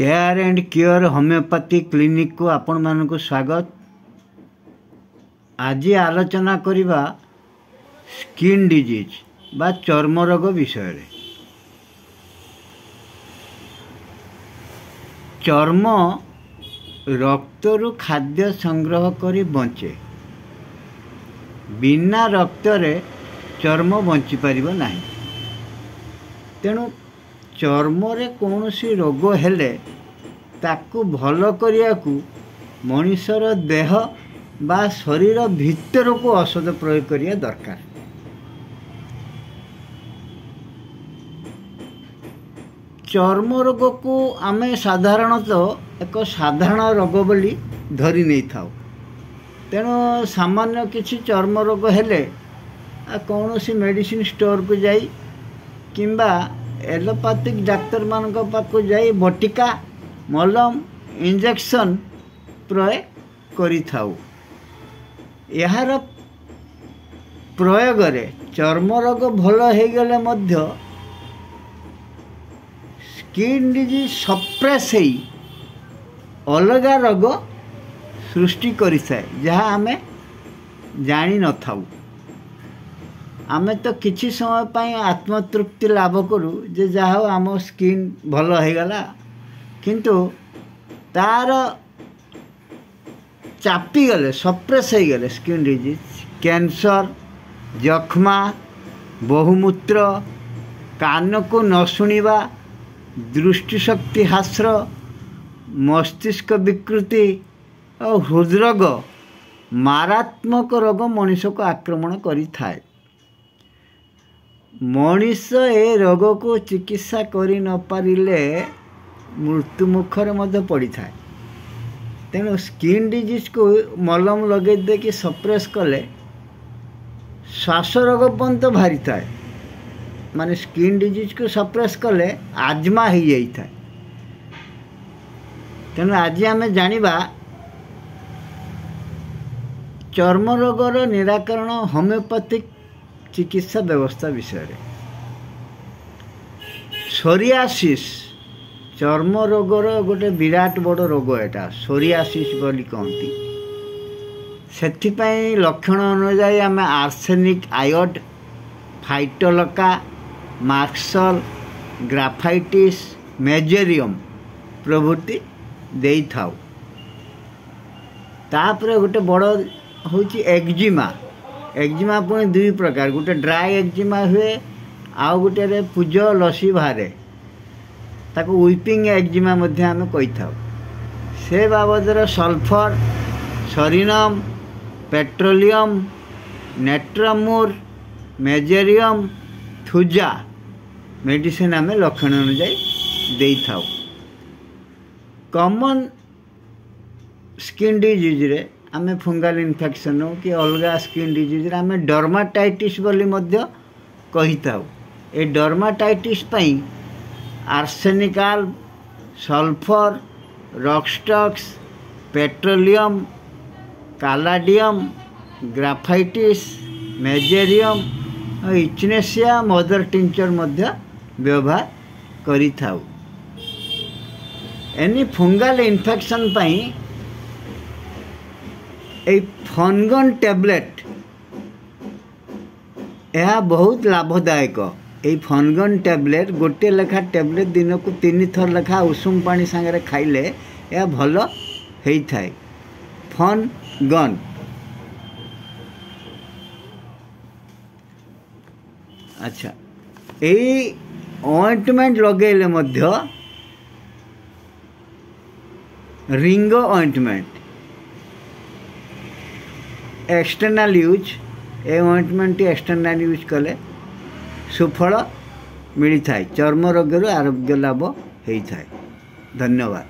Care and cure homeopathy clinic को आपण मानक स्वागत। आज आलोचना करिबा स्किन डिजीज बा चर्म रोग विषय रे। चर्म रक्तरु खाद्य संग्रह करी बंचे, बिना रक्त रे चर्म बंची पारिबो नाही। तेणु चर्म रे कौनसी रोग हेले ताकू भल करियाकू मनुष्यर देह बा शरीर भितर को औषध प्रयोग करिया दरकार। चर्म रोग को आमे साधारणतः एक साधारण रोग बोली धरी नहीं थाउ। तेणु सामान्य किसी चर्म रोग हेले कौनसी मेडिसिन स्टोर को जाई किंबा एलोपैथिक डाक्तर मान पाक जाई बटिका मलम इंजेक्शन प्रयोग करि थाउ। यार प्रयोग रे चर्म रोग भल हो गले मध्य स्किन डिजीज सप्रेस ही अलगा रोग सृष्टि करिଥାଏ जहाँ आमे जानी न थाउ। आमे तो किछि समय पाई आत्मतृप्ति लाभ करू जे जहाँ आम स्किन भल हो गला, किंतु तार चापी गले सप्रेस हो गले स्किन डिजीज कैंसर जख्मा बहुमूत्र कान को न शुणा दृष्टिशक्ति ह्रास मस्तिष्क विकृति और हृदरोग मारात्मक रोग मनुष्य को आक्रमण करि थाए। मनुष्य ए रोग को चिकित्सा करि न पारिले मृत्यु मुखर मध्य पड़ी थाए। तेणु स्किन डिजीज को मलम लगे दे कि सप्रेस कले श्वास रोग पर्यंत भारी थाए। माने स्किन डिजीज को सप्रेस कले आजमा हो जाई थाए। तेणु आज आमे जानिबा चर्म रोगर निराकरण होमियोपैथिक चिकित्सा व्यवस्था विषय रे। सोरियासिस चर्म रोगर गोटे विराट बड़ रोग एटा सोरियासिस बोली कहती। सेथिपाई लक्षण अनुसार आम आर्सेनिक आयोड फाइटोलका मार्क्सल ग्राफाइटिस मेजेरियम प्रभृति देई थाउ। तापरे गोटे बड़ होची एक्जिमा। एक्जिमा पुणी दुई प्रकार, गोटे ड्राई एक्जिमा हुए आउ गोटे रे पूज लसी बाहरे ताको वीपिंग एक्जिमा मध्य आमे कहि थाउ। से बाबदर सल्फर सरिनम petroleum natrum mur mezereum thuja medicine आमे लक्षण अनुसार देई थाउ। कॉमन स्किन डिजीज रे आमे फंगल इन्फेक्शन हो कि अलगा स्किन डिजीज रे आमे डर्माटाइटिस बोली मध्य कहि थाउ। ए डर्माटाइटिस पई आर्सेनिकाल सल्फर रॉकस्टॉक्स पेट्रोलियम कालाडियम ग्राफाइटिस मेजेरियम और इचनेसिया मदर टिंचर मध्य व्यवहार करि थाउ। एनी फंगल इन्फेक्शन पई ए फनगन टैबलेट यह बहुत लाभदायक। ये फनगन टैबलेट गोटे लेखा टैबलेट दिन को 3 थर लेखा उषुम पानी सांगे खाइले यह भल होता है। फनगन अच्छा यही ऑइंटमेंट लगेले मध्य रिंगो ऑइंटमेंट एक्सटर्नल यूज ए ऑइंटमेंट एक्सटर्नल यूज कले सुफल मिली थाए। चर्म रोग आरोग्य लाभ होता है। धन्यवाद।